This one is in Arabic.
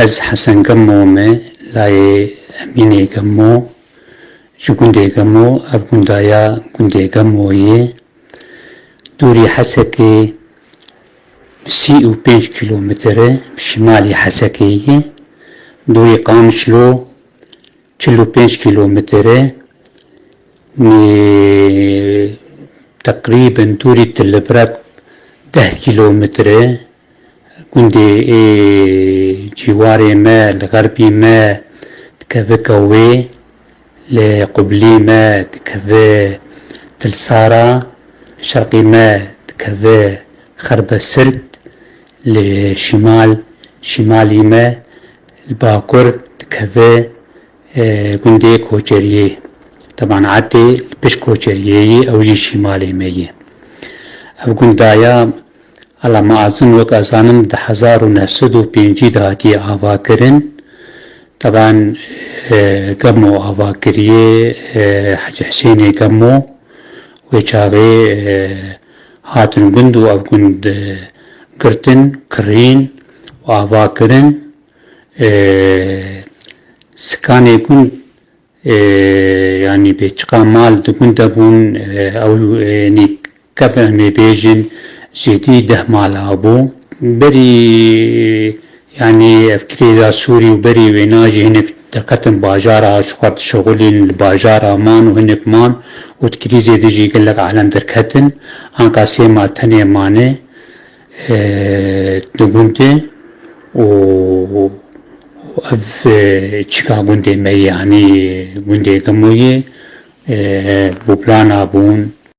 از حسن گمو ما لای امینه گمو جو گنده گمو اف گندایا گنده گمویه دوری حسکه 35 کیلومتره شمالی حسکیه دوری قامشلو 45 کیلومتره تقريبا دوري تلبرات 10 كيلومتر كندي جواري ما الغربي ما تكفي كوي لقبلي ما تكفي تلسارة شرقي ما تكفي خرب السرد شمالي ما الباكور تكفي كندي كوشريه طبعا عادي بش كوشريه او جي شمالي ميه افقون دايا على ما أظن وقت أظنم 1905 دهاتي آواكرن طبعا قمو آواكريه حج حسيني قمو ويشاغي هاتن قندو أفقون قرتن كرين وآواكرن سكاني كن يعني بيتشقى مال دقون دبون أو يعني كفن ميبيجن جديده مال أبو بري يعني أفكري ذا سوري وبري ويناجي هناك دقتن باجارة شقط شغلين الباجارة مان وهناك مان وتكريزي ديجي يقلق عالم دركتن هنكا سيما تانية ماني دقونتي و اف تشيكا قندي مي يعني قندي كموي بوبلانا بون